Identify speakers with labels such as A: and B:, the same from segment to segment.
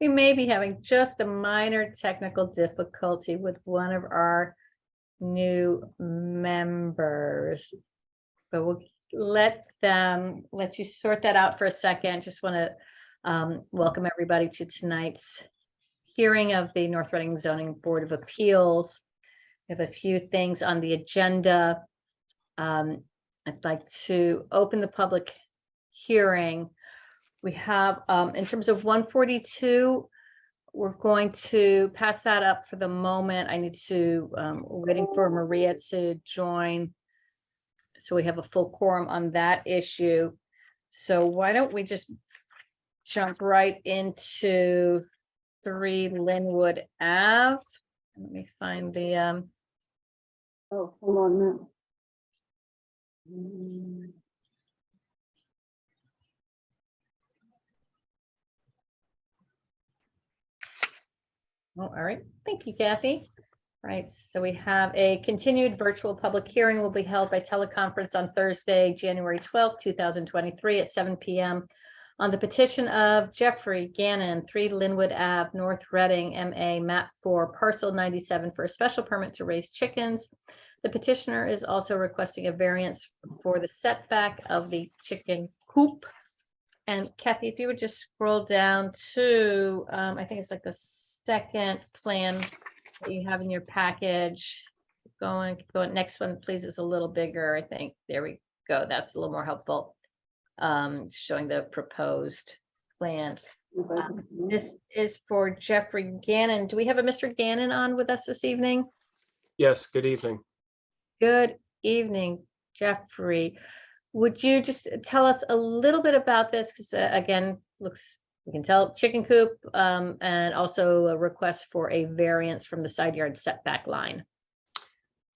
A: We may be having just a minor technical difficulty with one of our new members, but we'll let you sort that out for a second. Just want to welcome everybody to tonight's hearing of the North Reading Zoning Board of Appeals. We have a few things on the agenda. I'd like to open the public hearing. We have, in terms of 142, we're going to pass that up for the moment. I need to, we're waiting for Maria to join, so we have a full quorum on that issue. So why don't we just jump right into 3 Linwood Ave. Let me find the
B: Oh, hold on now.
A: Oh, all right. Thank you, Kathy. All right, so we have a continued virtual public hearing will be held by teleconference on Thursday, January 12th, 2023 at 7 p.m. on the petition of Jeffrey Gannon, 3 Linwood Ave, North Reading, MA, map 4, parcel 97 for a special permit to raise chickens. The petitioner is also requesting a variance for the setback of the chicken coop. And Kathy, if you would just scroll down to, I think it's like the second plan that you have in your package. Going, next one, please, is a little bigger, I think. There we go. That's a little more helpful. Showing the proposed plan. This is for Jeffrey Gannon. Do we have a Mr. Gannon on with us this evening?
C: Yes, good evening.
A: Good evening, Jeffrey. Would you just tell us a little bit about this? Because again, you can tell chicken coop, and also a request for a variance from the side yard setback line.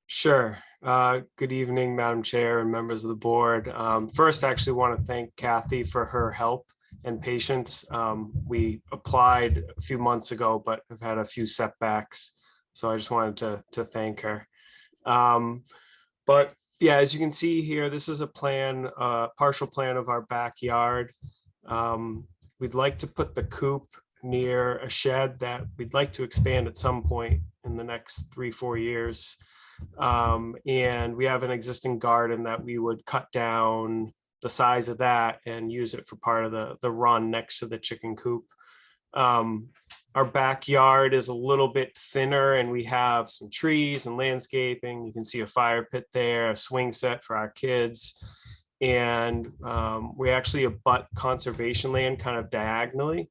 C: Sure. Good evening, Madam Chair and members of the board. First, I actually want to thank Kathy for her help and patience. We applied a few months ago, but have had a few setbacks. So I just wanted to thank her. But yeah, as you can see here, this is a plan, partial plan of our backyard. We'd like to put the coop near a shed that we'd like to expand at some point in the next 3-4 years. And we have an existing garden that we would cut down the size of that and use it for part of the run next to the chicken coop. Our backyard is a little bit thinner and we have some trees and landscaping. You can see a fire pit there, a swing set for our kids. And we actually abut conservation land kind of diagonally.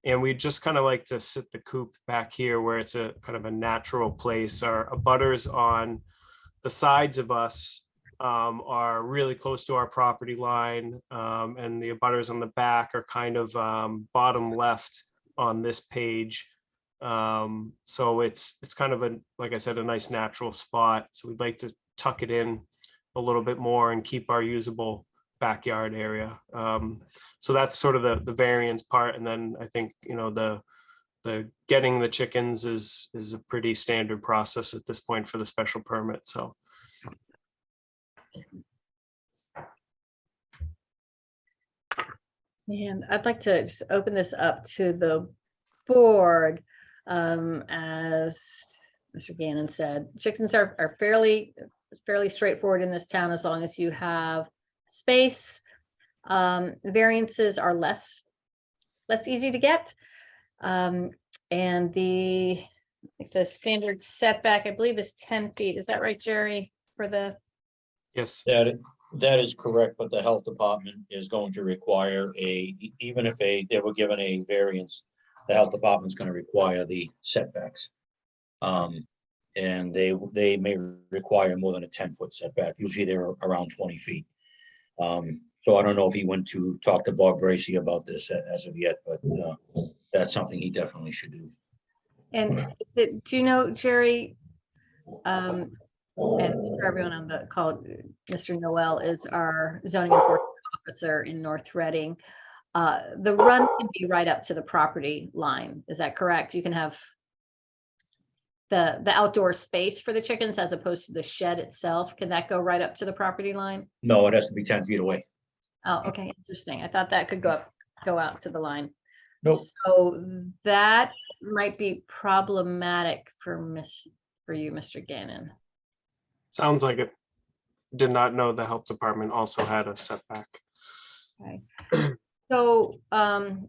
C: And we just kind of like to sit the coop back here where it's a kind of a natural place. Our abutters on the sides of us are really close to our property line. And the abutters on the back are kind of bottom left on this page. So it's kind of like I said, a nice natural spot. So we'd like to tuck it in a little bit more and keep our usable backyard area. So that's sort of the variance part. And then I think, you know, the getting the chickens is a pretty standard process at this point for the special permit. So.
A: And I'd like to just open this up to the board. As Mr. Gannon said, chickens are fairly straightforward in this town as long as you have space. Variances are less easy to get. And the standard setback, I believe, is 10 feet. Is that right, Jerry? For the
C: Yes.
D: That is correct, but the health department is going to require even if they were given a variance, the health department's going to require the setbacks. And they may require more than a 10-foot setback. Usually they're around 20 feet. So I don't know if he went to talk to Bob Bracy about this as of yet, but that's something he definitely should do.
A: And do you know, Jerry, and for everyone on the call, Mr. Noel is our zoning enforcement officer in North Reading. The run can be right up to the property line. Is that correct? You can have the outdoor space for the chickens as opposed to the shed itself. Can that go right up to the property line?
D: No, it has to be 10 feet away.
A: Oh, okay, interesting. I thought that could go out to the line.
D: Nope.
A: So that might be problematic for you, Mr. Gannon.
C: Sounds like it. Did not know the health department also had a setback.
A: Okay. So, and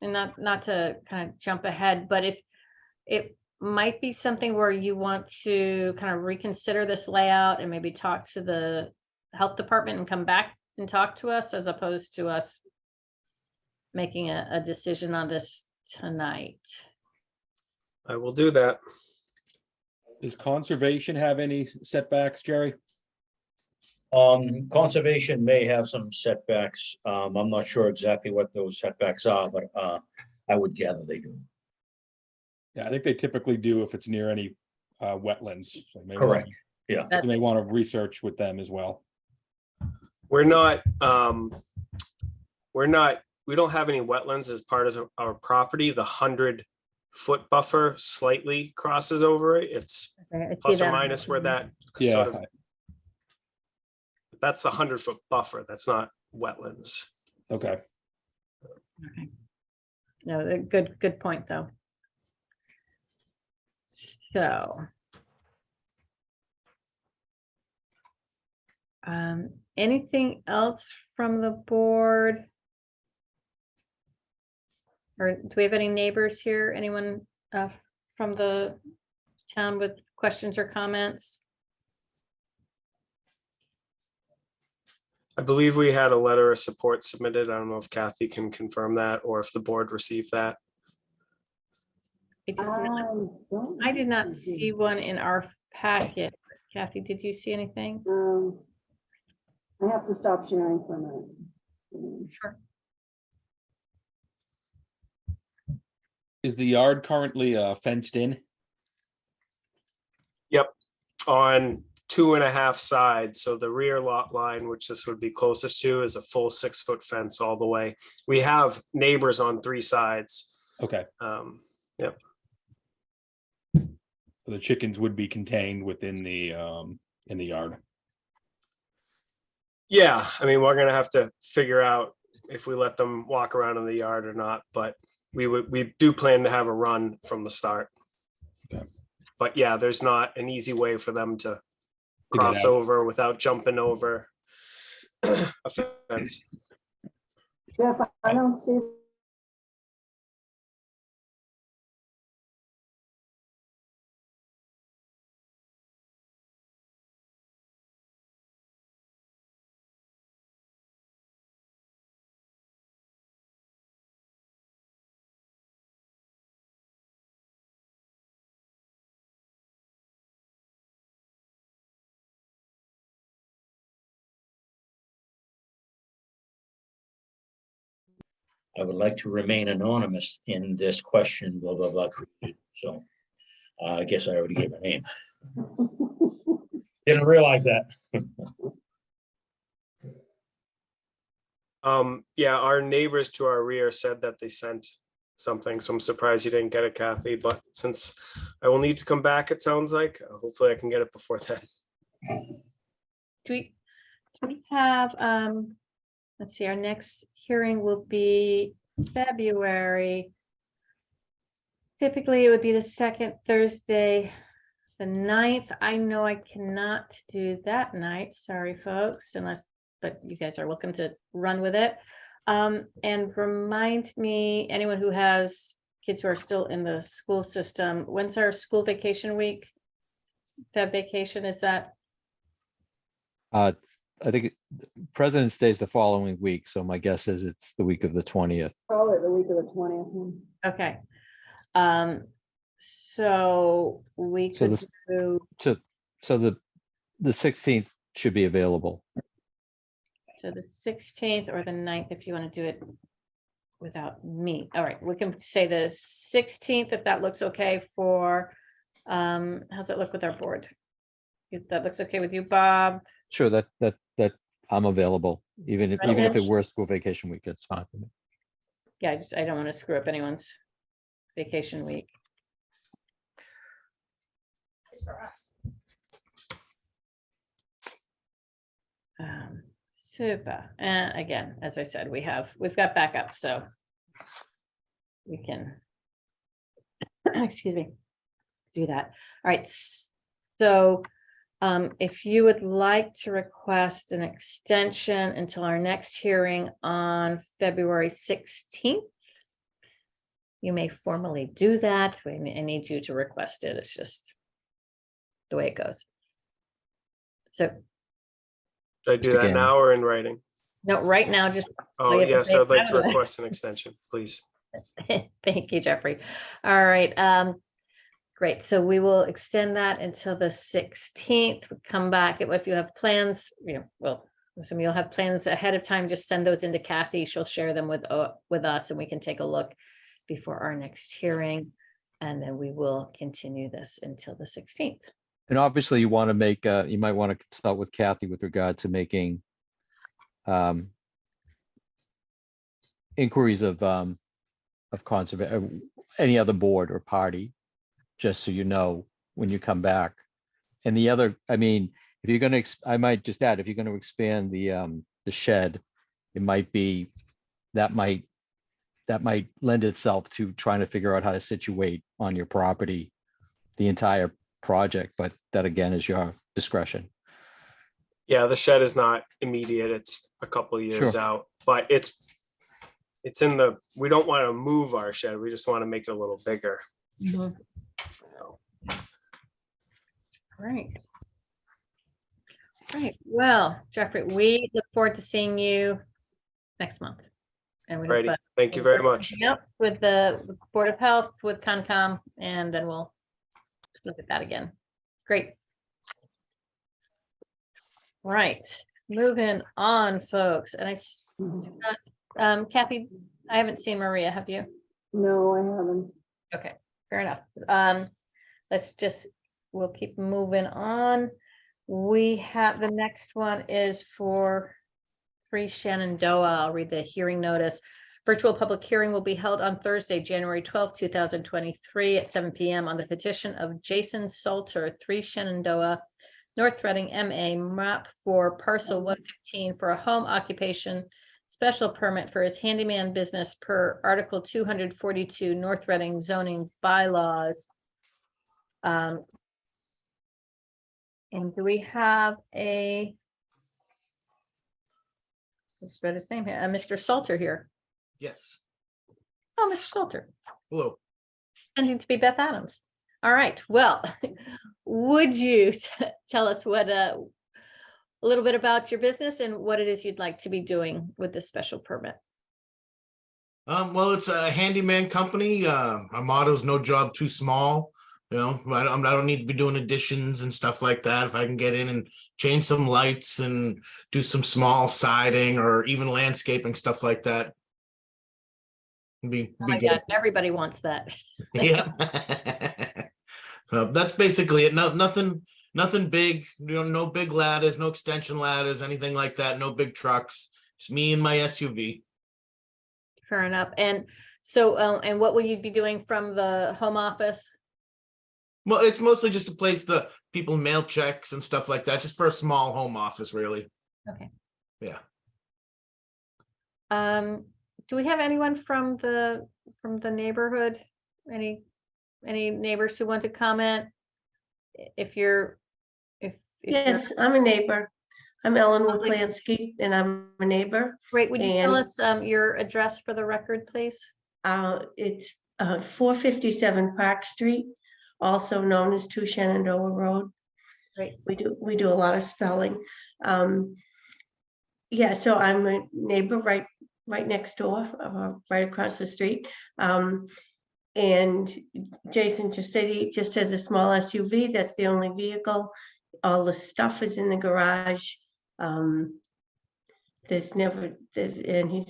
A: not to kind of jump ahead, but if it might be something where you want to kind of reconsider this layout and maybe talk to the health department and come back and talk to us, as opposed to us making a decision on this tonight.
C: I will do that.
E: Does conservation have any setbacks, Jerry?
D: Conservation may have some setbacks. I'm not sure exactly what those setbacks are, but I would gather they do.
E: Yeah, I think they typically do if it's near any wetlands. So
D: Correct. Yeah.
E: You may want to research with them as well.
C: We're not, we don't have any wetlands as part of our property. The 100-foot buffer slightly crosses over it. It's
A: Okay, I see
C: plus or
A: that.
C: minus where that
E: Yeah,
C: sort of, that's a 100-foot buffer. That's not wetlands.
E: okay.
A: Okay. No, good point, though. So. Anything else from the board? Or do we have any neighbors here? Anyone from the town with questions or comments?
C: I believe we had a letter of support submitted. I don't know if Kathy can confirm that or if the board received that.
A: I did not see one in our packet. Kathy, did you see anything?
B: I have to stop sharing for a minute.
A: Sure.
E: Is the yard currently fenced in?
C: Yep, on 2.5 sides. So the rear lot line, which this would be closest to, is a full 6-foot fence all the way. We have neighbors on 3 sides.
E: Okay,
C: Yep.
E: so the chickens would be contained within the in the yard.
C: Yeah, I mean, we're gonna have to figure out if we let them walk around in the yard or not, but we do plan to have a run from the start.
E: Okay.
C: But yeah, there's not an easy way for them to
E: get
C: cross
E: out.
C: over without jumping over a fence.
B: Jeff, I don't see.
D: I would like to remain anonymous in this question, blah, blah, blah. So I guess I already gave a name. Didn't realize that.
C: Yeah, our neighbors to our rear said that they sent something, so I'm surprised you didn't get it, Kathy, but since I will need to come back, it sounds like, hopefully I can get it before then.
A: Do we have, let's see, our next hearing will be February. Typically, it would be the second Thursday, the 9th. I know I cannot do that night. Sorry, folks, but you guys are welcome to run with it. And remind me, anyone who has kids who are still in the school system, when's our school vacation week? Feb vacation, is that?
F: I think President's Day is the following week, so my guess is it's the week of the 20th.
B: Probably the week of the 20th.
A: Okay. So we
F: So
A: could do,
F: So the 16th should be available.
A: so the 16th or the 9th, if you want to do it without me. All right, we can say the 16th, if that looks okay for, how's it look with our board? If that looks okay with you, Bob?
F: Sure, that I'm available, even if it
A: Rich?
F: were school vacation week, it's fine for me.
A: Yeah, I don't want to screw up anyone's vacation week.
G: For us.
A: Super. And again, as I said, we've got backup, so we can, excuse me, do that. All right, so if you would like to request an extension until our next hearing on February 16th, you may formally do that. I need you to request it. It's just the way it goes. So,
C: Should I do
F: Mr.
C: that
F: Gannon.
C: now or in writing?
A: no, right now, just
C: Oh,
A: you have to
C: yes,
A: say
C: I'd like
A: it
C: to
A: out of it.
C: request an extension, please.
A: Thank you, Jeffrey. All right, great. So we will extend that until the 16th. We'll come back if you have plans, well, some you'll have plans ahead of time, just send those into Kathy. She'll share them with us and we can take a look before our next hearing. And then we will continue this until the 16th.
F: And obviously you want to make, you might want to consult with Kathy with regard to making inquiries of any other board or party, just so you know when you come back. And the other, I mean, if you're gonna, I might just add, if you're gonna expand the shed, it might be, that might lend itself to trying to figure out how to situate on your property the entire project, but that again is your discretion.
C: Yeah, the shed is not immediate. It's a couple years
F: Sure.
C: out, but it's we don't want to move our shed. We just want to make it a little bigger.
A: Great. Right. Well, Jeffrey, we look forward to seeing you next month. And we
C: Righty. Thank you very much.
A: Yep, with the Board of Health, with Concom, and then we'll look at that again. Great. Right, moving on, folks. And Kathy, I haven't seen Maria, have you?
B: No, I haven't.
A: Okay, fair enough. We'll keep moving on. We have, the next one is for 3 Shenandoah. I'll read the hearing notice. Virtual public hearing will be held on Thursday, January 12th, 2023 at 7 p.m. on the petition of Jason Salter, 3 Shenandoah, North Reading, MA, map for parcel 115 for a home occupation special permit for his handyman business per Article 242 North Reading zoning bylaws. And do we have just read his name here, Mr. Salter here?
G: Yes.
A: Oh, Mr. Salter,
G: Hello.
A: tending to be Beth Adams. All right, well, would you tell us what a little bit about your business and what it is you'd like to be doing with this special permit?
G: Well, it's a handyman company. My motto is no job too small. You know, I don't need to be doing additions and stuff like that. If I can get in and change some lights and do some small siding or even landscaping, stuff like that. Be
A: Oh my
G: good.
A: God, everybody wants that.
G: Yeah. That's basically it. Nothing big, no big ladders, no extension ladders, anything like that. No big trucks. Just me and my SUV.
A: Fair enough. And so, and what will you be doing from the home office?
G: Well, it's mostly just to place the people mail checks and stuff like that, just for a small home office, really.
A: Okay.
G: Yeah.
A: Do we have anyone from the neighborhood? Any neighbors who want to comment? If
H: Yes, I'm a neighbor. I'm Ellen Woodlansky and I'm a neighbor.
A: Great, would you tell
H: And-
A: us your address for the record, please?
H: It's 457 Park Street, also known as 2 Shenandoah Road.
A: Great.
H: We do a lot of spelling. Yeah, so I'm a neighbor right next door, right across the street. And Jason just said he just has a small SUV. That's the only vehicle. All the stuff is in the garage. There's never, and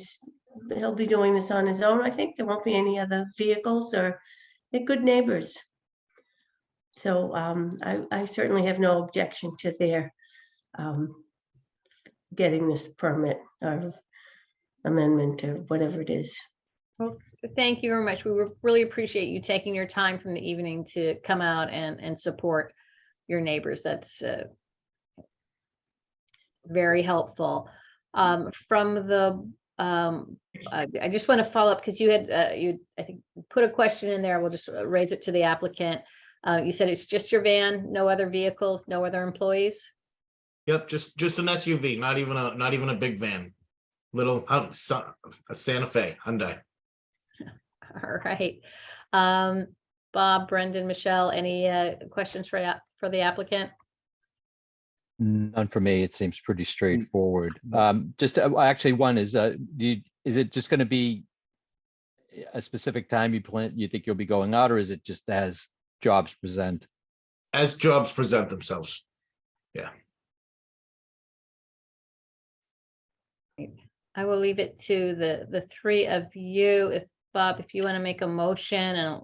H: he'll be doing this on his own. I think there won't be any other vehicles, or they're good neighbors. So I certainly have no objection to their getting this permit or amendment or whatever it is.
A: Well, thank you very much. We really appreciate you taking your time from the evening to come out and support your neighbors. That's very helpful. From the I just want to follow up because you had I think put a question in there. We'll just raise it to the applicant. You said it's just your van, no other vehicles, no other employees?
G: Yep, just an SUV, not even a big van. Little a Santa Fe Hyundai.
A: All right. Bob, Brendan, Michelle, any questions for the applicant?
F: None for me. It seems pretty straightforward. Just actually one is, is it just going to be a specific time you think you'll be going out, or is it just as jobs present?
G: As jobs present themselves. Yeah.
A: I will leave it to the three of you. If Bob, if you want to make a motion,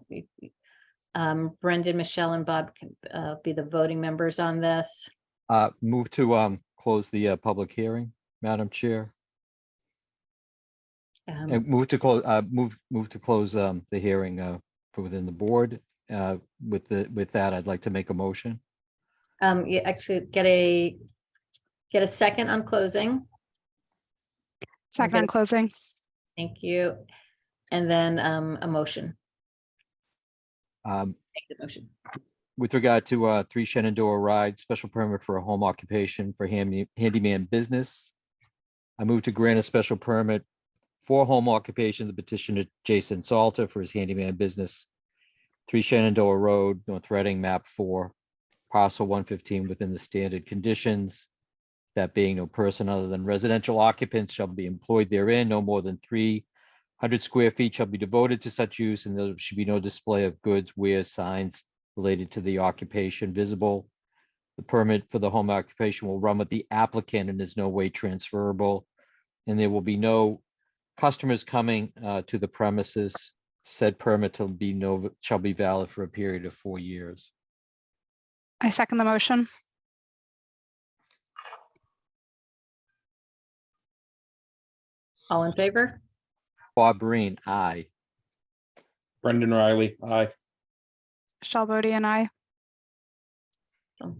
A: and Brendan, Michelle, and Bob can be the voting members on this.
F: Move to close the public hearing, Madam Chair. And move to close the hearing for within the board. With that, I'd like to make a motion.
A: You actually get a second on closing.
I: Second on closing.
A: Thank you. And then a motion.
F: Um,
A: Make the motion.
F: With regard to 3 Shenandoah Ride, special permit for a home occupation for handyman business. I move to grant a special permit for home occupation, the petitioner Jason Salter for his handyman business. 3 Shenandoah Road, North Reading, map 4, parcel 115 within the standard conditions. That being, no person other than residential occupants shall be employed therein. No more than 300 square feet shall be devoted to such use, and there should be no display of goods, wares, signs related to the occupation visible. The permit for the home occupation will run with the applicant and is no way transferable. And there will be no customers coming to the premises. Said permit shall be valid for a period of 4 years.
I: I second the motion.
A: All in favor?
F: Bob Breen, aye.
E: Brendan Riley, aye.
I: Michelle Bodie and I.
A: All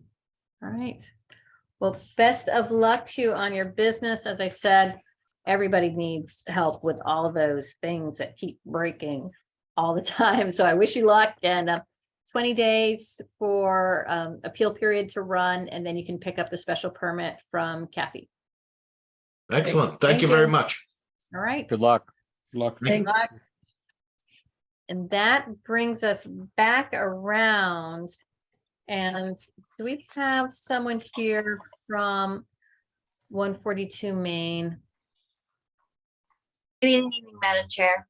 A: right. Well, best of luck to you on your business. As I said, everybody needs help with all of those things that keep breaking all the time. So I wish you luck, and 20 days for appeal period to run, and then you can pick up the special permit from Kathy.
G: Excellent.
A: Thank
G: Thank you very
A: you.
G: much.
A: All right.
F: Good luck.
E: Good luck.
A: Good luck. And that brings us back around. And do we have someone here from 142 Main?
J: Good evening, Madam Chair.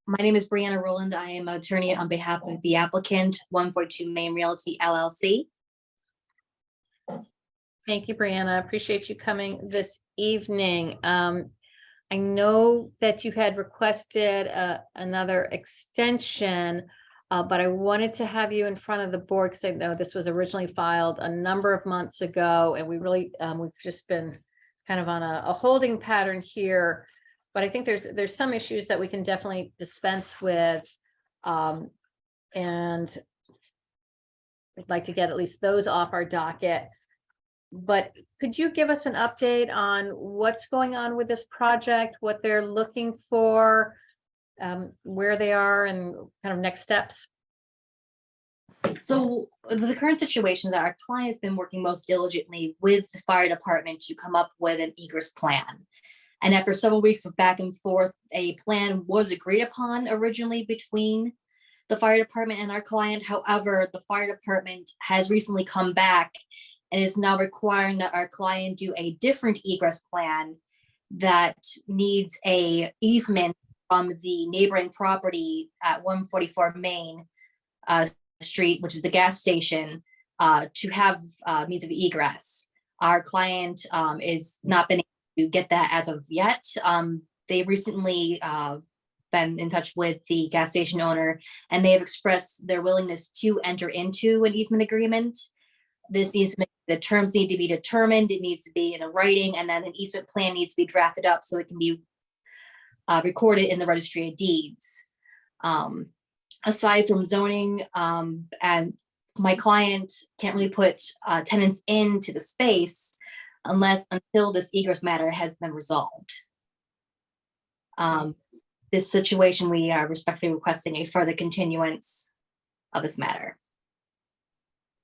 J: My name is Brianna Rowland. I am an attorney on behalf of the applicant, 142 Main Realty LLC.
A: Thank you, Brianna. I appreciate you coming this evening. I know that you had requested another extension, but I wanted to have you in front of the board because I know this was originally filed a number of months ago, and we really we've just been kind of on a holding pattern here. But I think there's some issues that we can definitely dispense with, and we'd like to get at least those off our docket. But could you give us an update on what's going on with this project, what they're looking for, where they are, and kind of next steps?
J: So the current situation is that our client has been working most diligently with the fire department to come up with an egress plan. And after several weeks of back and forth, a plan was agreed upon originally between the fire department and our client. However, the fire department has recently come back and is now requiring that our client do a different egress plan that needs a easement from the neighboring property at 144 Main Street, which is the gas station, to have means of egress. Our client is not been able to get that as of yet. They recently been in touch with the gas station owner, and they have expressed their willingness to enter into an easement agreement. This easement, the terms need to be determined. It needs to be in a writing, and then an easement plan needs to be drafted up so it can be recorded in the registry of deeds. Aside from zoning, and my client can't really put tenants into the space until this egress matter has been resolved. this situation, we are respectfully requesting a further continuance of this matter.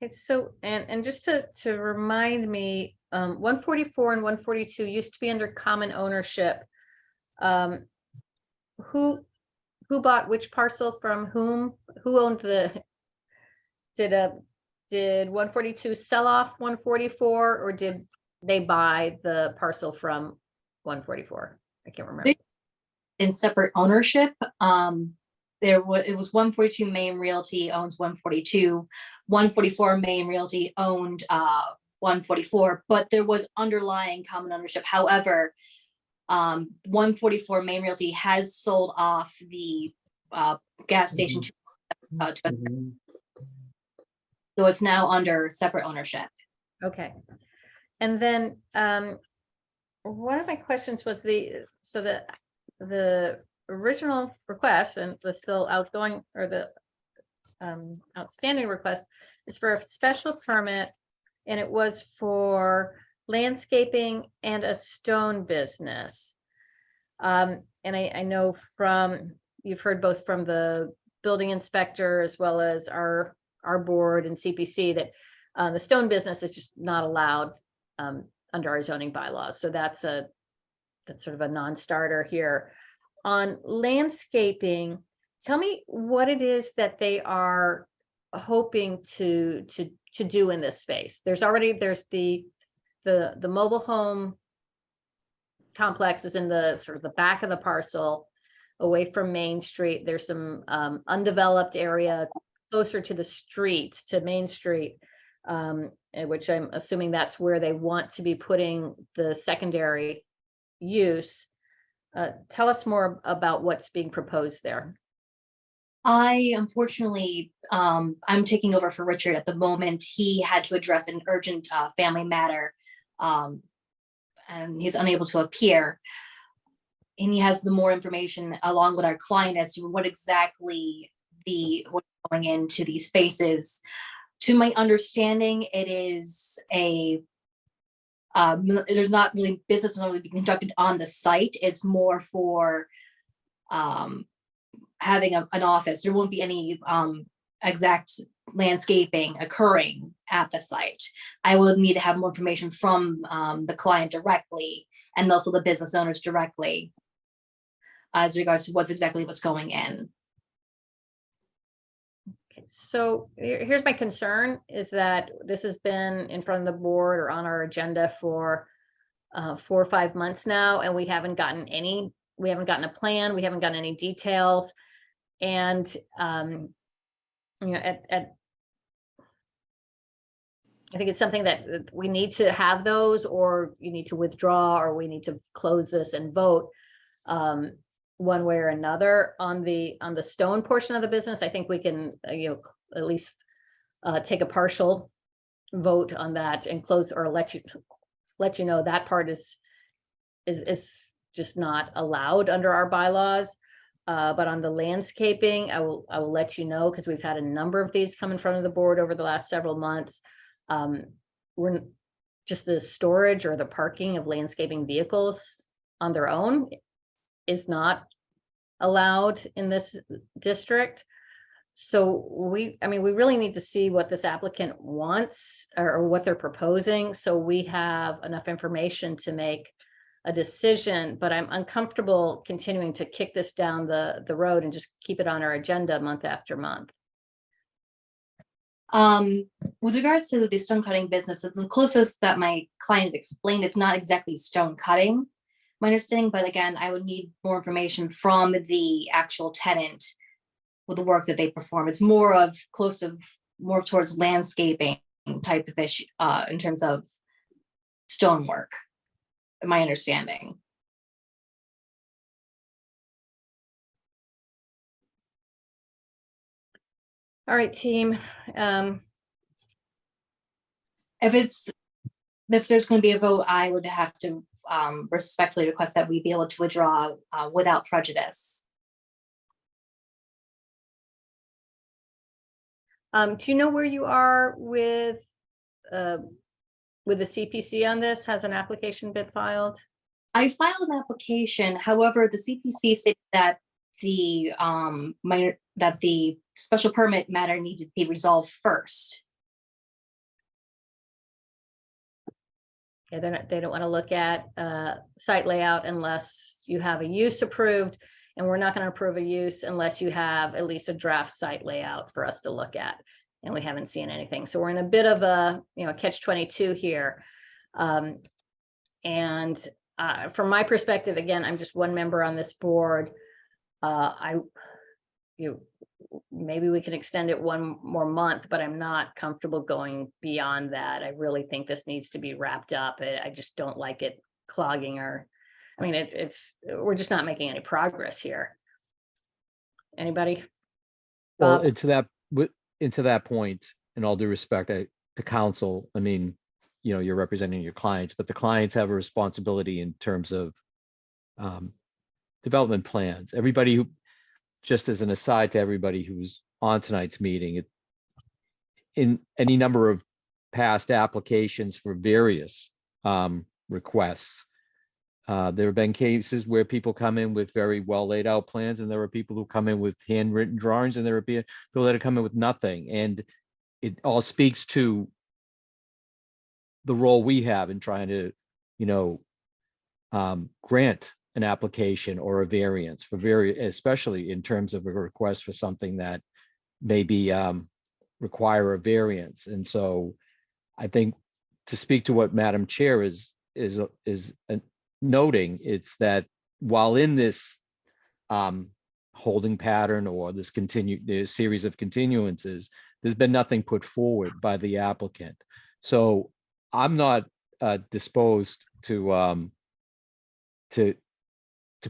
A: Okay, so, and just to remind me, 144 and 142 used to be under common ownership. Who bought which parcel from whom? Who owned did 142 sell off 144, or did they buy the parcel from 144? I can't remember.
J: In separate ownership, it was 142 Main Realty owns 142, 144 Main Realty owned 144, but there was underlying common ownership. However, 144 Main Realty has sold off the gas station to so it's now under separate ownership.
A: Okay. And then one of my questions was the original request and the still outgoing, or the outstanding request, is for a special permit, and it was for landscaping and a stone business. And I know you've heard both from the building inspector as well as our board and CPC that the stone business is just not allowed under our zoning bylaws. So that's sort of a non-starter here. On landscaping, tell me what it is that they are hoping to do in this space. There's the mobile home complex is in the sort of the back of the parcel away from Main Street. There's some undeveloped area closer to the streets, to Main Street, which I'm assuming that's where they want to be putting the secondary use. Tell us more about what's being proposed there.
J: Unfortunately, I'm taking over for Richard at the moment. He had to address an urgent family matter, and he's unable to appear. And he has the more information along with our client as to what exactly what's going into these spaces. To my understanding, it is there's not really business not really being conducted on the site. It's more for having an office. There won't be any exact landscaping occurring at the site. I will need to have more information from the client directly, and also the business owners directly, as regards to what's going in.
A: Okay, so here's my concern, is that this has been in front of the board or on our agenda for 4 or 5 months now, and we haven't gotten a plan, we haven't gotten any details. And I think it's something that we need to have those, or you need to withdraw, or we need to close this and vote one way or another. On the stone portion of the business, I think we can at least take a partial vote on that and close, or let you know that part is just not allowed under our bylaws. But on the landscaping, I will let you know, because we've had a number of these come in front of the board over the last several months. We're just the storage or the parking of landscaping vehicles on their own is not allowed in this district. So we really need to see what this applicant wants, or what they're proposing, so we have enough information to make a decision. But I'm uncomfortable continuing to kick this down the road and just keep it on our agenda month after month.
J: With regards to the stone cutting business, it's the closest that my client has explained. It's not exactly stone cutting, my understanding, but again, I would need more information from the actual tenant with the work that they perform. It's more towards landscaping type of issue, in terms of stonework, my understanding.
A: All right, team.
J: If there's going to be a vote, I would have to respectfully request that we be able to withdraw without prejudice.
A: Do you know where you are with the CPC on this? Has an application been filed?
J: I filed an application. However, the CPC stated that that the special permit matter needed to be resolved first.
A: Yeah, they don't want to look at site layout unless you have a use approved. And we're not going to approve a use unless you have at least a draft site layout for us to look at. And we haven't seen anything. So we're in a bit of a, catch-22 here. From my perspective, again, I'm just one member on this board. Maybe we can extend it one more month, but I'm not comfortable going beyond that. I really think this needs to be wrapped up. I just don't like it clogging we're just not making any progress here. Anybody?
F: Well,
A: Bob?
F: into that point, in all due respect, to counsel, you're representing your clients, but the clients have a responsibility in terms of development plans. Everybody who, just as an aside to everybody who's on tonight's meeting, in any number of past applications for various requests, there have been cases where people come in with very well laid out plans, and there are people who come in with handwritten drawings, and there are people that come in with nothing. And it all speaks to the role we have in trying to, grant an application or a variance for especially in terms of a request for something that maybe require a variance. And so I think, to speak to what Madam Chair is noting, it's that while in this holding pattern or this series of continuances, there's been nothing put forward by the applicant. So I'm not disposed to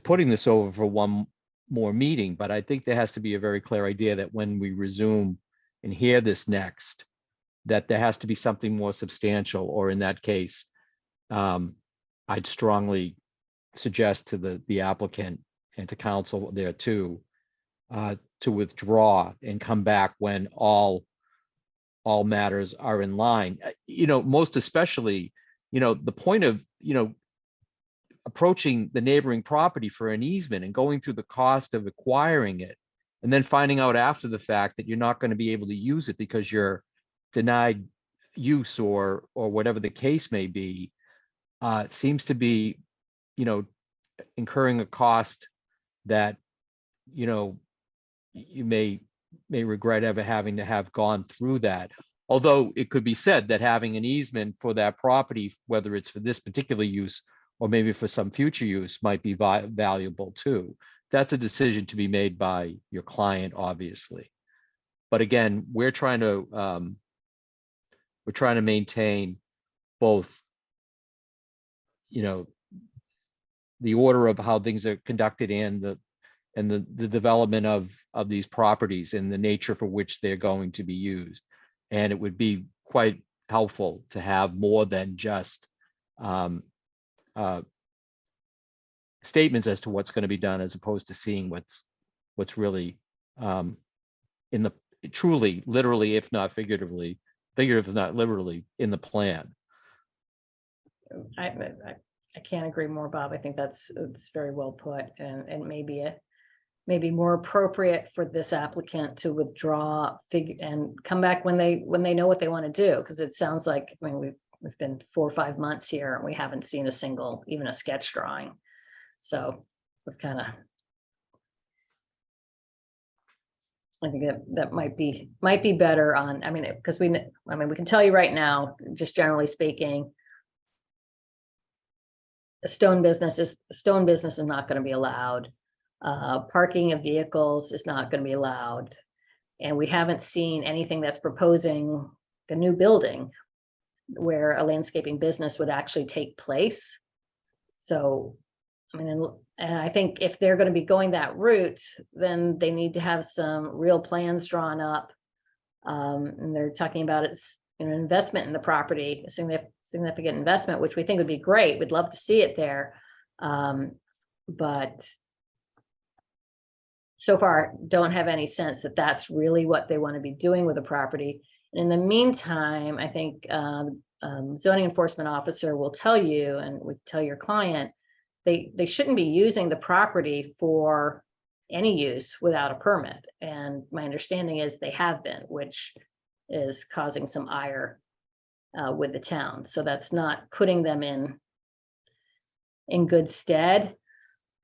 F: putting this over for one more meeting, but I think there has to be a very clear idea that when we resume and hear this next, that there has to be something more substantial, or in that case, I'd strongly suggest to the applicant and to counsel there too, to withdraw and come back when all matters are in line. Most especially, the point of, approaching the neighboring property for an easement and going through the cost of acquiring it, and then finding out after the fact that you're not going to be able to use it because you're denied use or whatever the case may be, seems to be, incurring a cost that, you may regret ever having to have gone through that. Although it could be said that having an easement for that property, whether it's for this particular use or maybe for some future use, might be valuable too. That's a decision to be made by your client, obviously. But again, we're trying to maintain both, the order of how things are conducted and the development of these properties and the nature for which they're going to be used. And it would be quite helpful to have more than just statements as to what's going to be done, as opposed to seeing what's really in the truly, literally, if not figuratively, if not literally, in the plan.
A: I can't agree more, Bob. I think it's very well put, and maybe more appropriate for this applicant to withdraw and come back when they know what they want to do. Because it sounds like, we've been 4 or 5 months here and we haven't seen even a sketch drawing. So we've I think that might be better on, because we can tell you right now, just generally speaking, a stone business is not going to be allowed. Parking of vehicles is not going to be allowed. And we haven't seen anything that's proposing a new building where a landscaping business would actually take place. So, and I think if they're going to be going that route, then they need to have some real plans drawn up. And they're talking about it's an investment in the property, a significant investment, which we think would be great. We'd love to see it there. But so far, don't have any sense that that's really what they want to be doing with the property. And in the meantime, I think zoning enforcement officer will tell you, and would tell your client, they shouldn't be using the property for any use without a permit. And my understanding is they have been, which is causing some ire with the town. So that's not putting them in good stead.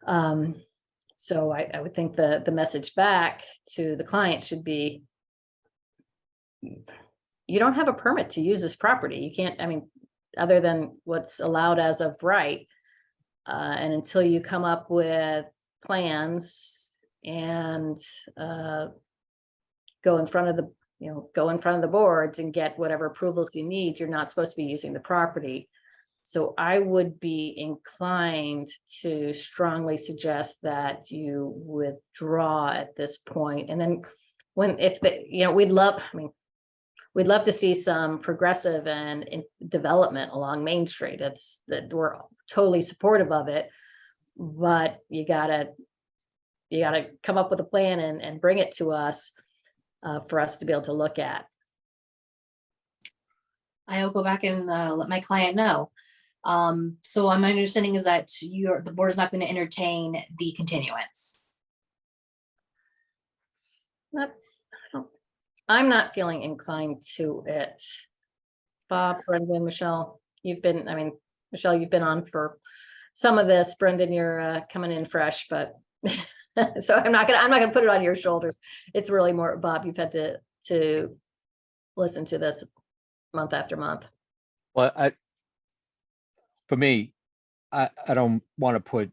A: So I would think the message back to the client should be, you don't have a permit to use this property. You can't, I mean, other than what's allowed as of right. And until you come up with plans and go in front of the boards and get whatever approvals you need, you're not supposed to be using the property. So I would be inclined to strongly suggest that you withdraw at this point. And then we'd love to see some progressive and development along Main Street. That we're totally supportive of it, but you gotta come up with a plan and bring it to us for us to be able to look at.
J: I'll go back and let my client know. So my understanding is that the board is not going to entertain the continuance.
A: I'm not feeling inclined to it. Bob, Brendan, Michelle, Michelle, you've been on for some of this. Brendan, you're coming in fresh, but so I'm not gonna put it on your shoulders. It's really more, Bob, you've had to listen to this month after month.
F: Well, for me, I don't want to put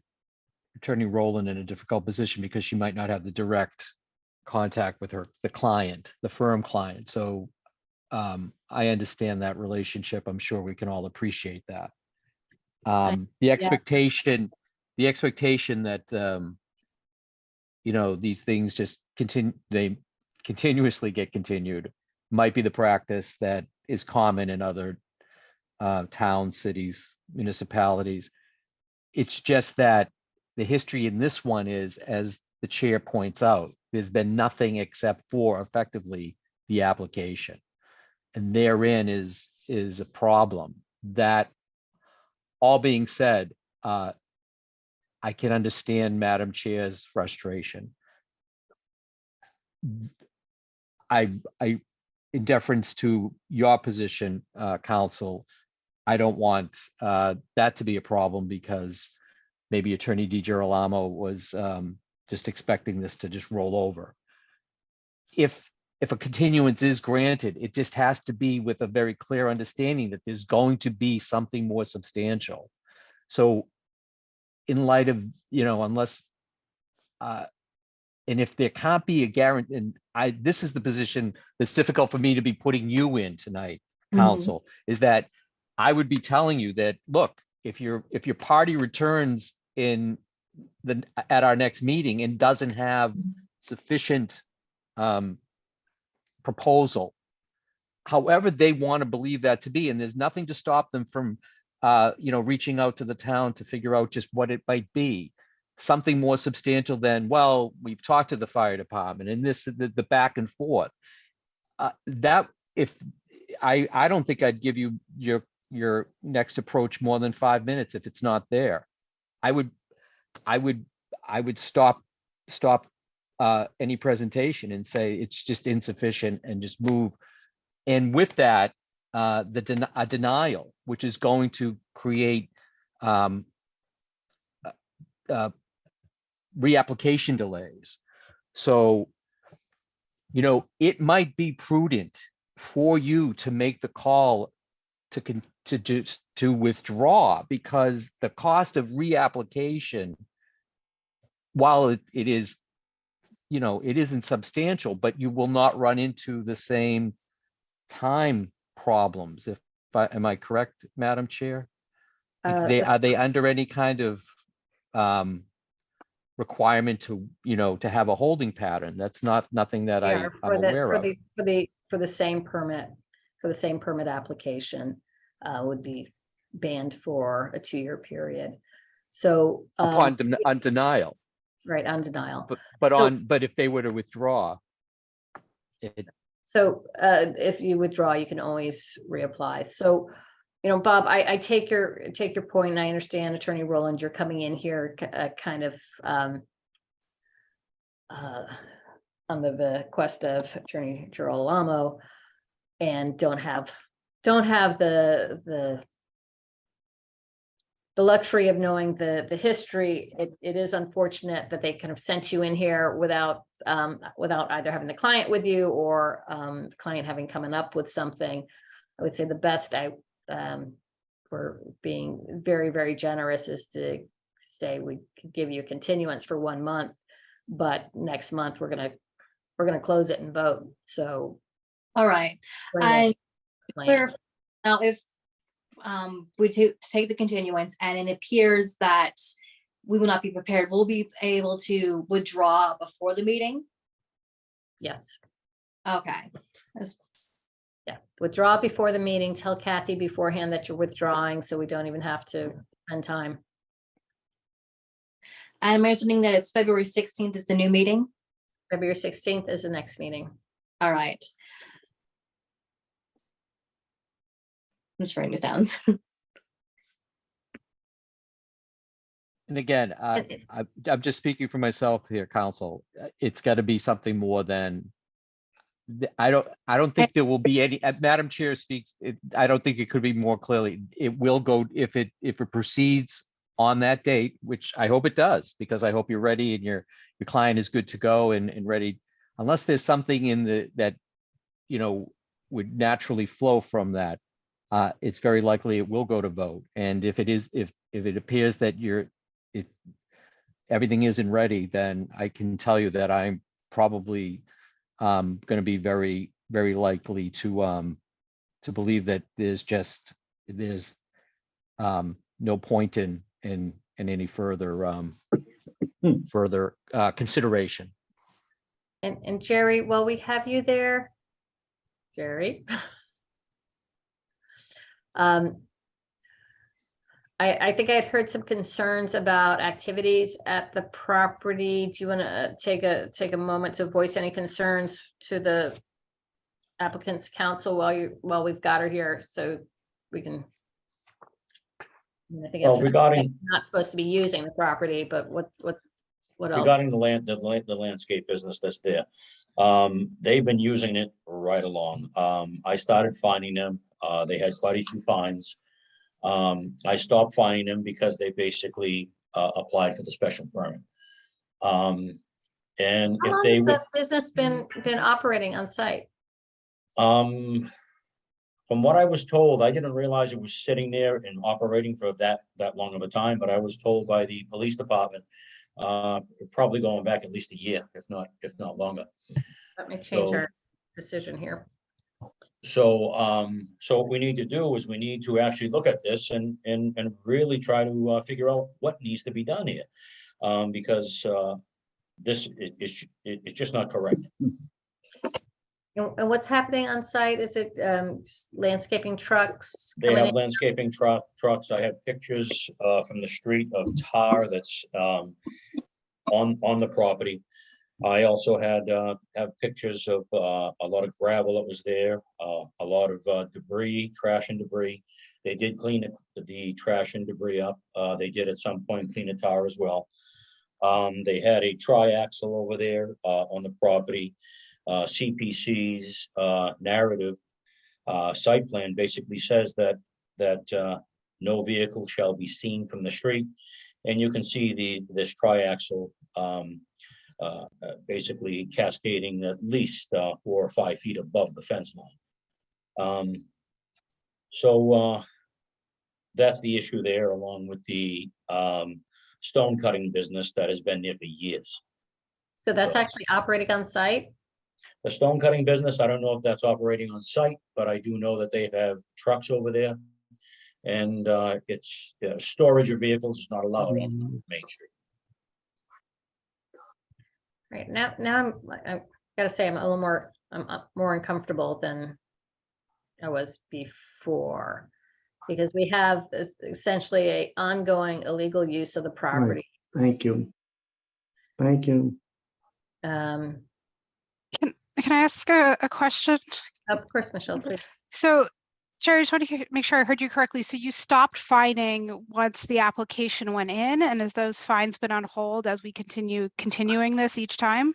F: Attorney Rowland in a difficult position because she might not have the direct contact with the client, the firm client. So I understand that relationship. I'm sure we can all appreciate that. The expectation that these things just they continuously get continued might be the practice that is common in other towns, cities, municipalities. It's just that the history in this one is, as the chair points out, there's been nothing except for effectively the application. And therein is a problem. That all being said, I can understand Madam Chair's frustration. In deference to your position, counsel, I don't want that to be a problem because maybe Attorney DiGirolamo was just expecting this to just roll over. If a continuance is granted, it just has to be with a very clear understanding that there's going to be something more substantial. So in light of, unless, and if there can't be a guarantee, and this is the position that's difficult for me to be putting you in tonight, counsel, is that I would be telling you that, look, if your party returns at our next meeting and doesn't have sufficient proposal, however they want to believe that to be, and there's nothing to stop them from reaching out to the town to figure out just what it might be, something more substantial than, well, we've talked to the fire department and the back and forth. That if I don't think I'd give you your next approach more than 5 minutes if it's not there. I would stop any presentation and say it's just insufficient and just move. And with that, a denial, which is going to create reapplication delays. So, it might be prudent for you to make the call to withdraw, because the cost of reapplication, while it is, it isn't substantial, but you will not run into the same time problems. Am I correct, Madam Chair? Are they under any kind of requirement to have a holding pattern? That's nothing that I'm aware of.
A: For the same permit application would be banned for a 2-year period. So
F: on denial.
A: Right, on denial.
F: But if they were to withdraw,
A: if you withdraw, you can always reapply. So, Bob, I take your point, and I understand, Attorney Rowland, you're coming in here kind of on the bequest of Attorney Girolamo, and don't have the luxury of knowing the history. It is unfortunate that they kind of sent you in here without either having the client with you or the client having coming up with something. I would say the best for being very, very generous is to say we could give you a continuance for 1 month, but next month we're gonna close it and vote. So
J: All right.
A: bring
J: And
A: a plan.
J: clarify, now if we take the continuance and it appears that we will not be prepared, we'll be able to withdraw before the meeting.
A: Yes,
J: Okay. That's-
A: yeah. Withdraw before the meeting. Tell Kathy beforehand that you're withdrawing, so we don't even have to spend time.
J: I'm assuming that it's February 16th is the new meeting.
A: February 16th is the next meeting.
J: All right. I'm just writing this down.
F: And again, I'm just speaking for myself here, counsel. It's got to be something more than. I don't think there will be any. Madam Chair speaks. I don't think it could be more clearly. It will go if it proceeds on that date, which I hope it does, because I hope you're ready and your client is good to go and ready. Unless there's something in that would naturally flow from that, it's very likely it will go to vote. And if it appears that everything isn't ready, then I can tell you that I'm probably going to be very, very likely to believe that there's no point in any further consideration.
A: And Jerry, while we have you there, Jerry. I think I'd heard some concerns about activities at the property. Do you want to take a moment to voice any concerns to the applicant's counsel while we've got her here, so we can. I think
D: Well,
A: it's
D: regarding
A: not supposed to be using the property, but what else?
D: regarding the landscape business that's there, they've been using it right along. I started finding them. They had quite a few fines. I stopped finding them because they basically applied for the special permit. And
A: How
D: if
A: long
D: they
A: has
D: would,
A: that business been operating on site?
D: from what I was told, I didn't realize it was sitting there and operating for that long of a time, but I was told by the police department, probably going back at least a year, if not longer.
A: Let me change
D: So-
A: our decision here.
D: So, so what we need to do is we need to actually look at this and really try to figure out what needs to be done here. Because this is just not correct.
A: And what's happening on site? Is it just landscaping trucks?
D: They
A: coming
D: have landscaping trucks. I have pictures from the street of tar that's on the property. I also have pictures of a lot of gravel that was there, a lot of debris, trash and debris. They did clean the trash and debris up. They did at some point clean the tar as well. They had a triaxle over there on the property. CPC's narrative site plan basically says that no vehicle shall be seen from the street, and you can see this triaxle basically cascading at least 4 or 5 feet above the fence line. So that's the issue there, along with the stone cutting business that has been there for years.
A: So that's
D: So-
A: actually operating on site?
D: The stone cutting business, I don't know if that's operating on site, but I do know that they have trucks over there. And it's storage of vehicles is not allowed on Main Street.
A: Right, now I gotta say, I'm more uncomfortable than I was before. Because we have essentially a ongoing illegal use of the property.
K: Thank you. Thank you.
I: Can I ask a question?
A: Of course, Michelle, please.
I: So Jerry, just want to make sure I heard you correctly. So you stopped fining once the application went in, and has those fines been on hold as we continuing this each time?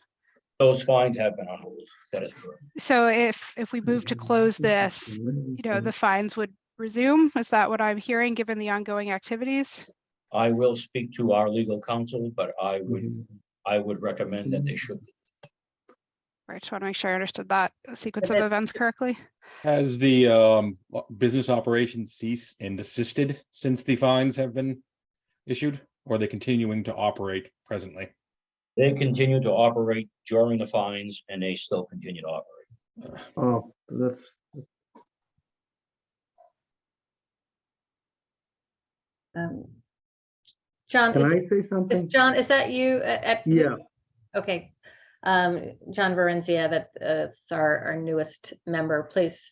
D: Those fines have been on hold. That is correct.
I: So if we move to close this, the fines would resume? Is that what I'm hearing, given the ongoing activities?
D: I will speak to our legal counsel, but I would recommend that they should.
I: Right, just want to make sure I understood that sequence of events correctly.
E: Has the business operation ceased and desisted since the fines have been issued, or are they continuing to operate presently?
D: They continue to operate during the fines and they still continue to operate.
K: Oh, that's,
A: John,
K: can
A: is,
K: I say
A: is
K: something?
A: John, is that you at?
K: Yeah,
A: Okay. John Varenzia, that's our newest member, please.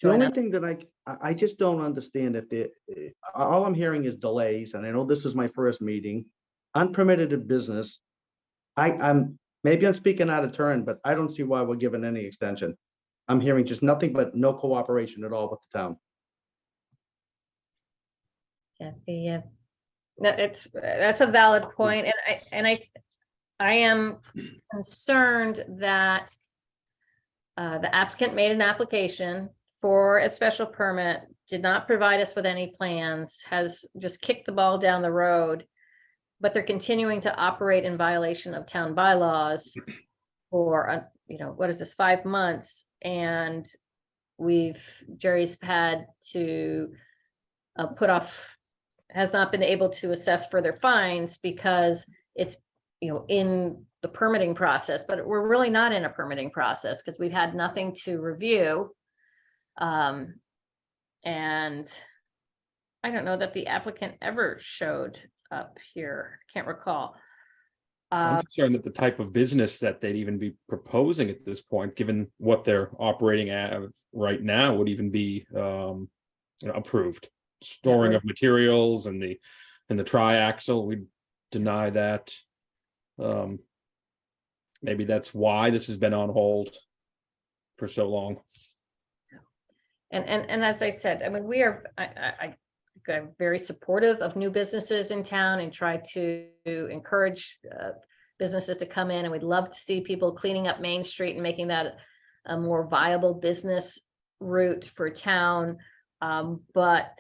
K: the
A: join
K: only
A: us.
K: thing that I just don't understand if all I'm hearing is delays, and I know this is my first meeting, unpermitted business. Maybe I'm speaking out of turn, but I don't see why we're given any extension. I'm hearing just nothing but no cooperation at all with the town.
A: Yeah, no, that's a valid point, and I am concerned that the applicant made an application for a special permit, did not provide us with any plans, has just kicked the ball down the road, but they're continuing to operate in violation of town bylaws for, what is this, 5 months? And Jerry's had to has not been able to assess further fines because it's, in the permitting process, but we're really not in a permitting process because we've had nothing to review. And I don't know that the applicant ever showed up here. Can't recall.
E: I'm concerned that the type of business that they'd even be proposing at this point, given what they're operating at right now, would even be approved. Storing of materials and the triaxle, we deny that. Maybe that's why this has been on hold for so long.
A: And as I said, I mean, I'm very supportive of new businesses in town and try to encourage businesses to come in, and we'd love to see people cleaning up Main Street and making that a more viable business route for town. But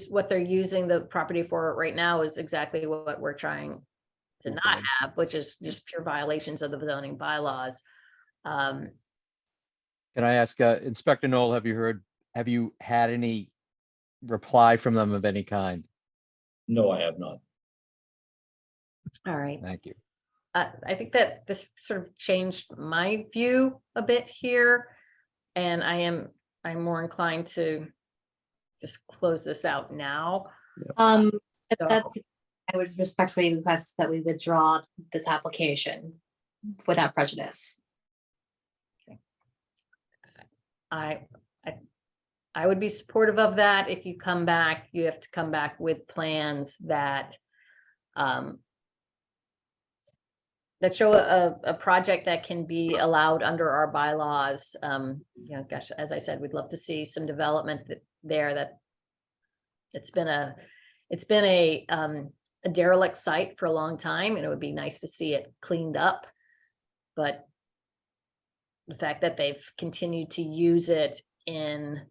A: what they're using the property for right now is exactly what we're trying to not have, which is just pure violations of the zoning bylaws.
F: Can I ask, Inspector Knoll, have you had any reply from them of any kind?
D: No, I have not.
A: All right.
F: Thank you.
A: I think that this sort of changed my view a bit here, and I'm more inclined to just close this out now. So-
J: I would respectfully request that we withdraw this application without prejudice.
A: I would be supportive of that. If you come back, you have to come back with plans that that show a project that can be allowed under our bylaws. Gosh, as I said, we'd love to see some development there. That it's been a derelict site for a long time, and it would be nice to see it cleaned up. But the fact that they've continued to use it in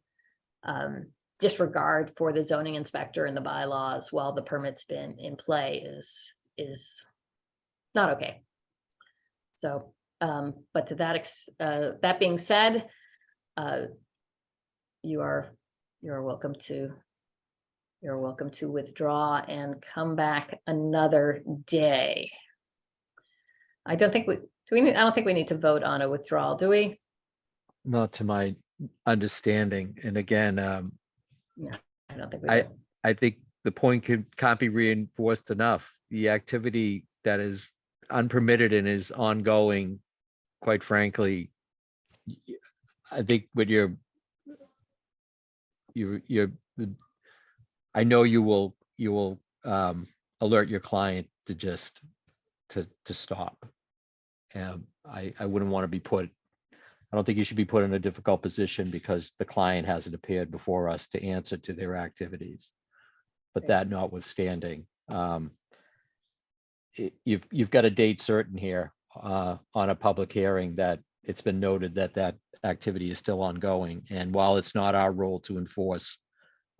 A: disregard for the zoning inspector and the bylaws while the permit's been in play is not okay. So, but to that being said, you're welcome to withdraw and come back another day. I don't think we need to vote on a withdrawal, do we?
F: Not to my understanding. And again,
A: No, I don't think we do.
F: I think the point can't be reinforced enough. The activity that is unpermitted and is ongoing, quite frankly, I think with I know you will alert your client to stop. I wouldn't want to be put I don't think you should be put in a difficult position because the client hasn't appeared before us to answer to their activities. But that notwithstanding, you've got a date certain here on a public hearing that it's been noted that that activity is still ongoing. And while it's not our role to enforce,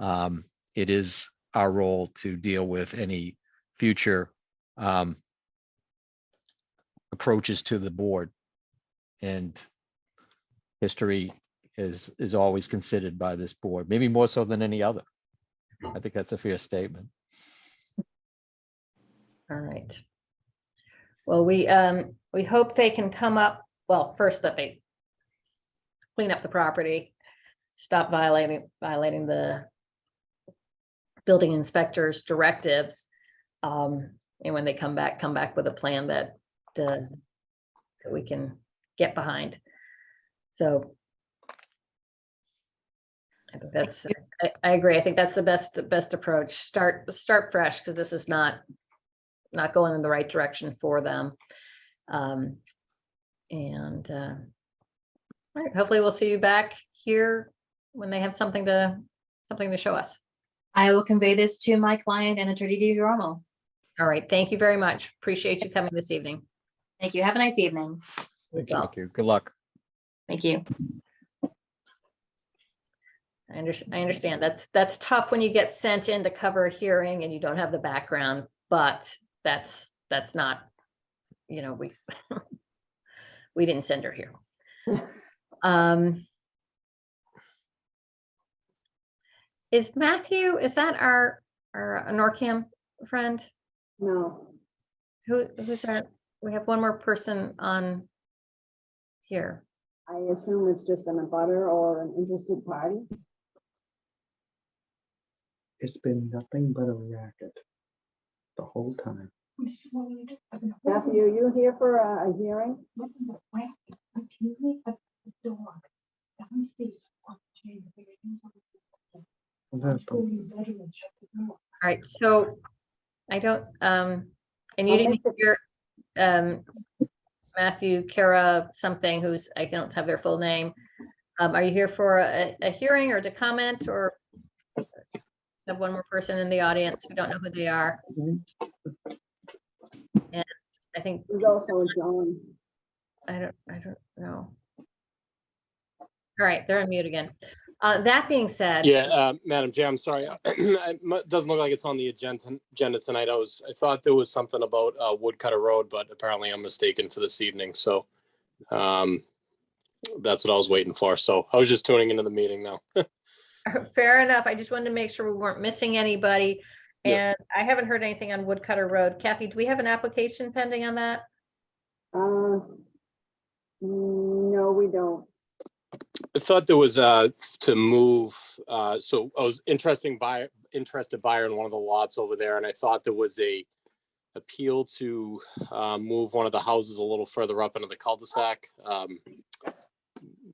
F: it is our role to deal with any future approaches to the board. And history is always considered by this board, maybe more so than any other. I think that's a fair statement.
A: All right. Well, we hope they can come up, well, first that they clean up the property, stop violating the building inspector's directives. And when they come back with a plan that we can get behind. So I think that's, I agree. I think that's the best approach. Start fresh, because this is not going in the right direction for them. All right, hopefully we'll see you back here when they have something to show us.
J: I will convey this to my client and Attorney DiGiorno.
A: All right, thank you very much. Appreciate you coming this evening.
J: Thank you. Have a nice evening.
A: As well.
F: Thank you. Good luck.
J: Thank you.
A: I understand. That's tough when you get sent in to cover a hearing and you don't have the background, but that's not, we we didn't send her here. Is Matthew, is that our NORCAM friend?
B: No,
A: Who's that? We have one more person on here.
B: I assume it's just an abutter or an interested party.
K: It's been nothing but a racket the whole time.
B: Matthew, are you here for a hearing?
A: All right, so I don't, and you didn't hear Matthew, Kara, something who's, I don't have their full name. Are you here for a hearing or to comment, or have one more person in the audience? We don't know who they are. And I think
B: There's also John.
A: I don't know. All right, they're on mute again. That being said.
L: Yeah, Madam Chair, I'm sorry. It doesn't look like it's on the agenda tonight. I thought there was something about Woodcutter Road, but apparently I'm mistaken for this evening. So that's what I was waiting for. So I was just tuning into the meeting now.
A: Fair enough. I just wanted to make sure we weren't missing anybody.
L: Yeah.
A: And I haven't heard anything on Woodcutter Road. Kathy, do we have an application pending on that?
B: No, we don't.
L: I thought there was to move. So I was interested buyer in one of the lots over there, and I thought there was a appeal to move one of the houses a little further up into the cul-de-sac.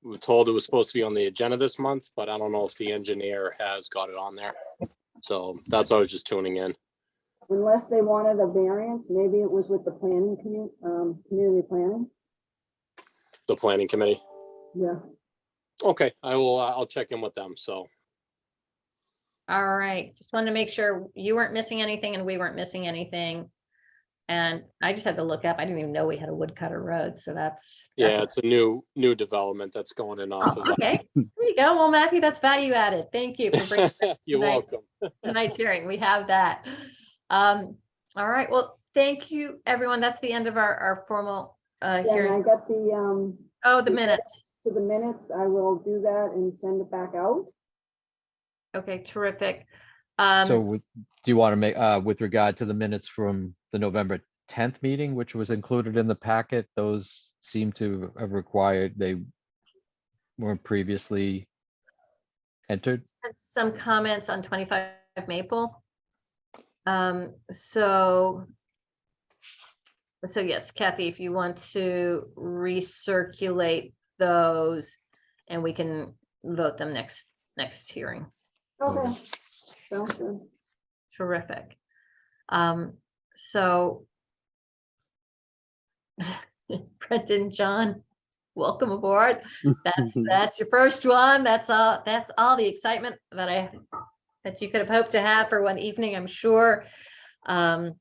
L: We were told it was supposed to be on the agenda this month, but I don't know if the engineer has got it on there. So that's why I was just tuning in.
B: Unless they wanted a variance, maybe it was with the planning community planning.
L: The planning committee.
B: Yeah.
L: Okay, I'll check in with them. So.
A: All right, just wanted to make sure you weren't missing anything and we weren't missing anything. And I just had to look up. I didn't even know we had a Woodcutter Road. So that's
L: Yeah, it's a new development that's going in off of.
A: Okay, there you go. Well, Matthew, that's value added. Thank you for bringing
L: You're welcome.
A: Nice hearing. We have that. All right. Well, thank you, everyone. That's the end of our formal
B: Yeah,
A: hearing.
B: and I got the
A: The minutes.
B: to the minutes. I will do that and send it back out.
A: Okay, terrific.
F: Do you want to make, with regard to the minutes from the November 10th meeting, which was included in the packet, those seem to have required, they weren't previously entered?
A: Some comments on 25 Maple. So yes, Kathy, if you want to recirculate those and we can vote them next hearing.
B: Okay. Sounds good.
A: Terrific. So Brendan, John, welcome aboard. That's your first one. That's all the excitement that you could have hoped to have for one evening, I'm sure. And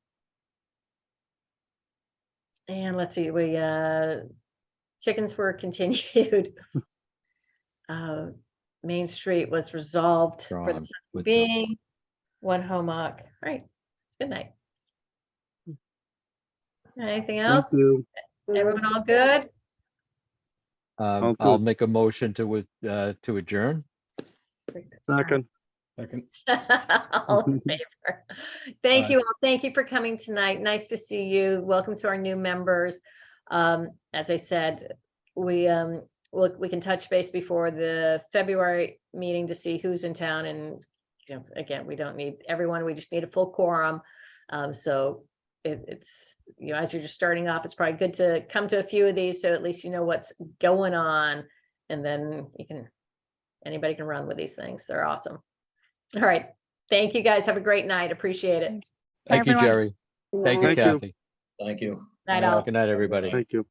A: let's see, chickens were continued. Main Street was resolved for the
F: Ron,
A: time
F: with the-
A: being. One homeock. All right. Good night. Anything else? Everyone all good?
F: I'll make a motion to adjourn.
A: Second. All in favor. Thank you all. Thank you for coming tonight. Nice to see you. Welcome to our new members. As I said, we can touch base before the February meeting to see who's in town, and again, we don't need everyone. We just need a full quorum. So it's as you're just starting off, it's probably good to come to a few of these, so at least you know what's going on, and then anybody can run with these things. They're awesome. All right. Thank you guys. Have a great night. Appreciate it.
F: Thank you,
I: everyone.
F: Jerry. Thank you, Kathy.
D: Thank you.
A: Night all.
F: Good night, everybody.
D: Thank
C: you.